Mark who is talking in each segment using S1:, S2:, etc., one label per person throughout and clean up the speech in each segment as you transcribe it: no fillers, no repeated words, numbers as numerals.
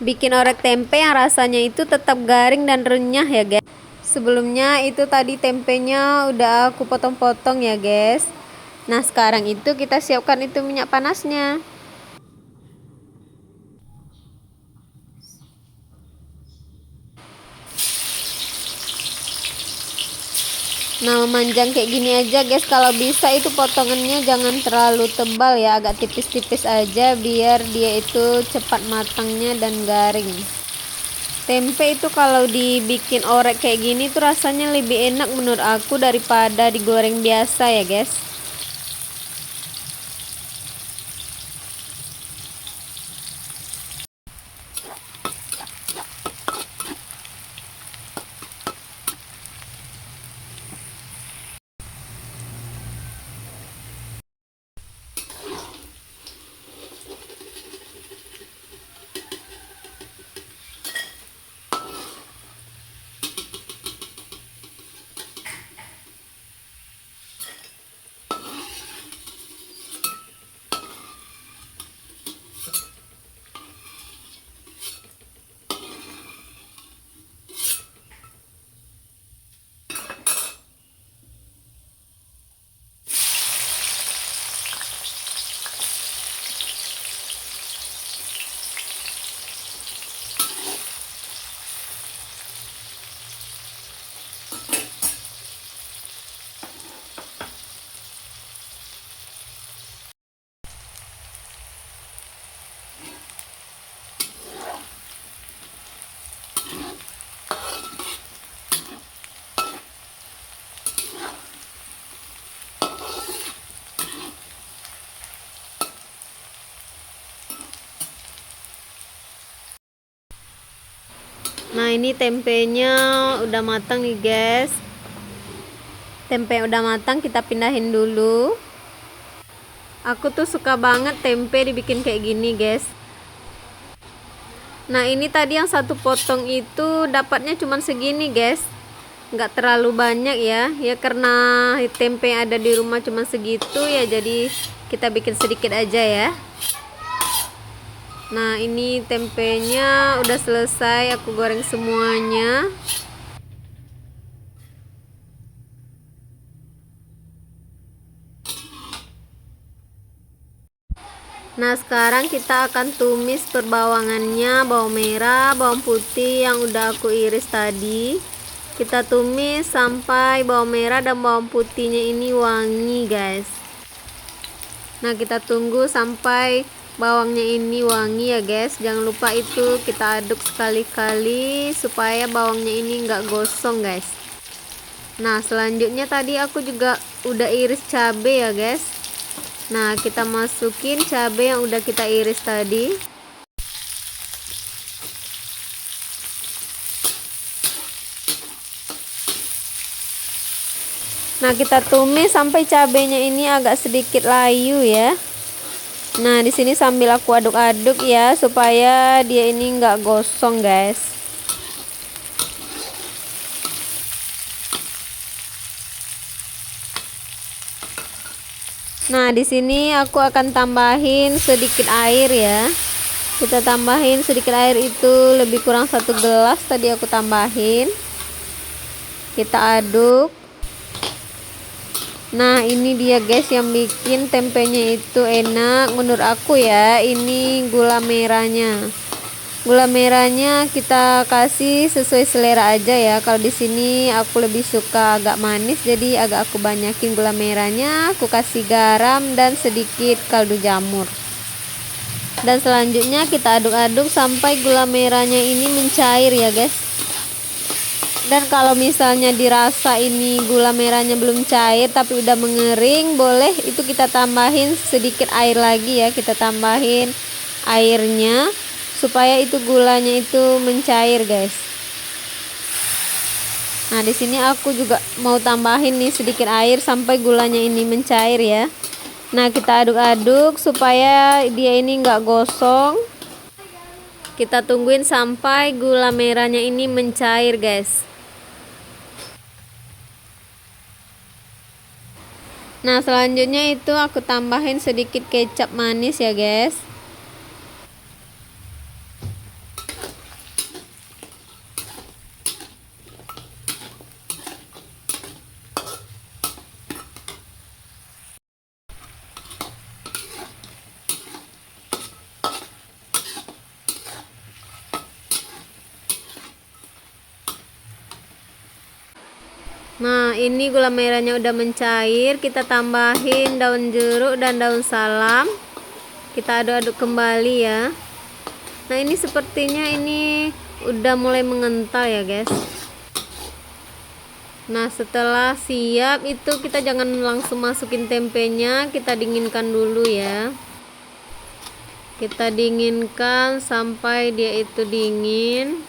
S1: bikin orek tempe yang rasanya itu tetap garing dan renyah ya guys. Sebelumnya itu tadi tempenya udah aku potong-potong ya guys. Nah sekarang itu kita siapkan itu minyak panasnya. Nah memanjang kayak gini aja guys, kalau bisa itu potongannya jangan terlalu tebal ya, agak tipis-tipis aja biar dia itu cepat matangnya dan garing. Tempe itu kalau dibikin orek kayak gini tuh rasanya lebih enak menurut aku daripada digoreng biasa ya guys. Nah ini tempenya udah matang nih guys. Tempe udah matang kita pindahin dulu. Aku tuh suka banget tempe dibikin kayak gini guys. Nah ini tadi yang satu potong itu dapatnya cuman segini guys, nggak terlalu banyak ya. Ya karena tempe yang ada di rumah cuman segitu ya, jadi kita bikin sedikit aja ya. Nah ini tempenya udah selesai aku goreng semuanya. Nah sekarang kita akan tumis perbawangannya, bawang merah, bawang putih yang udah aku iris tadi. Kita tumis sampai bawang merah dan bawang putihnya ini wangi guys. Nah kita tunggu sampai bawangnya ini wangi ya guys. Jangan lupa itu kita aduk sekali-kali supaya bawangnya ini nggak gosong guys. Nah selanjutnya tadi aku juga udah iris cabai ya guys. Nah kita masukin cabai yang udah kita iris tadi. Nah kita tumis sampai cabenya ini agak sedikit layu ya. Nah di sini sambil aku aduk-aduk ya supaya dia ini nggak gosong guys. Nah di sini aku akan tambahin sedikit air ya. Kita tambahin sedikit air, itu lebih kurang 1 gelas tadi aku tambahin. Kita aduk. Nah ini dia guys yang bikin tempenya itu enak menurut aku ya, ini gula merahnya. Gula merahnya kita kasih sesuai selera aja ya. Kalau di sini aku lebih suka agak manis, jadi agak aku banyakin gula merahnya. Aku kasih garam dan sedikit kaldu jamur. Dan selanjutnya kita aduk-aduk sampai gula merahnya ini mencair ya guys. Dan kalau misalnya dirasa ini gula merahnya belum cair tapi udah mengering, boleh itu kita tambahin sedikit air lagi ya. Kita tambahin airnya supaya itu gulanya itu mencair guys. Nah di sini aku juga mau tambahin nih sedikit air sampai gulanya ini mencair ya. Nah kita aduk-aduk supaya dia ini nggak gosong. Kita tungguin sampai gula merahnya ini mencair guys. Nah selanjutnya itu aku tambahin sedikit kecap manis ya guys. Nah, ini gula merahnya udah mencair, kita tambahin daun jeruk dan daun salam. Kita aduk-aduk kembali ya. Nah, ini sepertinya ini udah mulai mengental ya, guys. Nah, setelah siap itu kita jangan langsung masukin tempenya, kita dinginkan dulu ya. Kita dinginkan sampai dia itu dingin.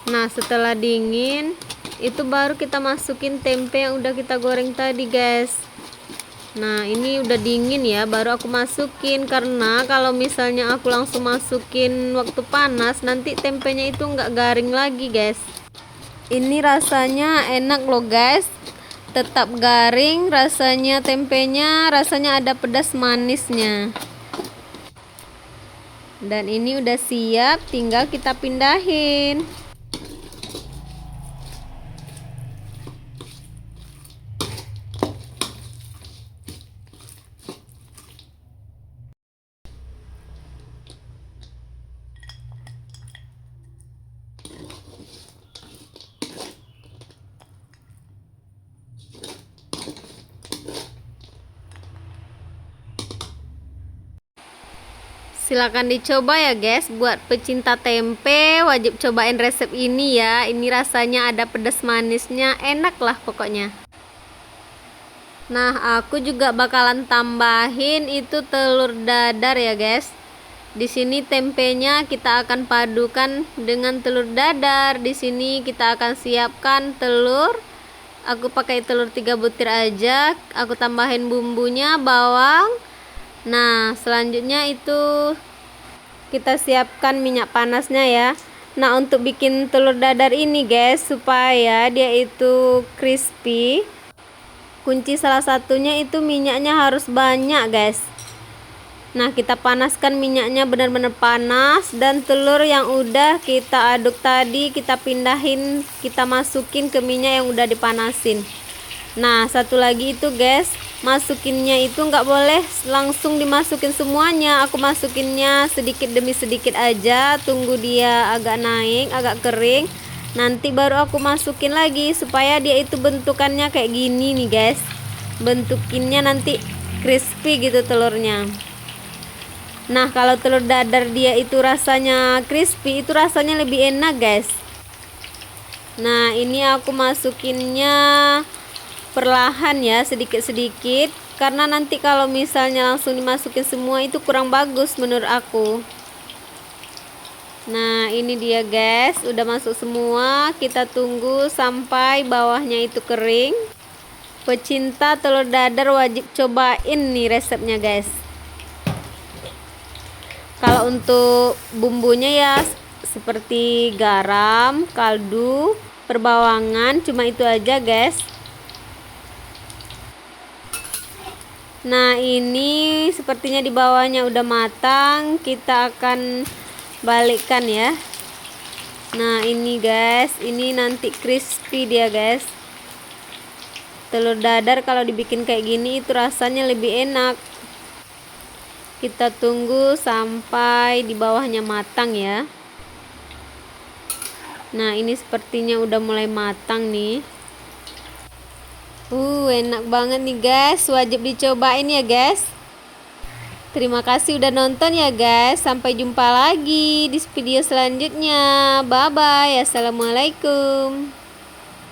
S1: Nah, setelah dingin itu baru kita masukin tempe yang udah kita goreng tadi, guys. Nah, ini udah dingin ya, baru aku masukin, karena kalau misalnya aku langsung masukin waktu panas nanti tempenya itu nggak garing lagi, guys. Ini rasanya enak loh, guys, tetap garing rasanya, tempenya rasanya ada pedas manisnya. Dan ini udah siap, tinggal kita pindahin. Silahkan dicoba ya, guys. Buat pecinta tempe wajib cobain resep ini ya. Ini rasanya ada pedas manisnya, enak lah pokoknya. Nah, aku juga bakalan tambahin itu telur dadar ya, guys. Di sini tempenya kita akan padukan dengan telur dadar. Di sini kita akan siapkan telur. Aku pakai telur 3 butir aja. Aku tambahin bumbunya, bawang. Nah, selanjutnya itu kita siapkan minyak panasnya ya. Nah, untuk bikin telur dadar ini, guys, supaya dia itu crispy, kunci salah satunya itu minyaknya harus banyak, guys. Nah, kita panaskan minyaknya benar-benar panas, dan telur yang udah kita aduk tadi kita pindahin, kita masukin ke minyak yang udah dipanasin. Nah, satu lagi itu, guys, masukinnya itu nggak boleh langsung dimasukin semuanya. Aku masukinnya sedikit demi sedikit aja, tunggu dia agak naik, agak kering, nanti baru aku masukin lagi supaya dia itu bentukannya kayak gini nih, guys. Bentukinnya nanti crispy gitu telurnya. Nah, kalau telur dadar dia itu rasanya crispy, itu rasanya lebih enak, guys. Nah, ini aku masukinnya perlahan ya, sedikit-sedikit, karena nanti kalau misalnya langsung dimasukin semua itu kurang bagus menurut aku. Nah, ini dia, guys, udah masuk semua. Kita tunggu sampai bawahnya itu kering. Pecinta telur dadar wajib cobain nih resepnya, guys. Kalau untuk bumbunya ya seperti garam, kaldu, perbawangan, cuma itu aja, guys. Nah, ini sepertinya di bawahnya udah matang, kita akan balikkan ya. Nah, ini, guys, ini nanti crispy dia, guys. Telur dadar kalau dibikin kayak gini itu rasanya lebih enak. Kita tunggu sampai di bawahnya matang ya. Nah, ini sepertinya udah mulai matang nih. Enak banget nih, guys. Wajib dicobain ya, guys. Terima kasih udah nonton ya, guys. Sampai jumpa lagi di video selanjutnya. Bye bye. Assalamualaikum.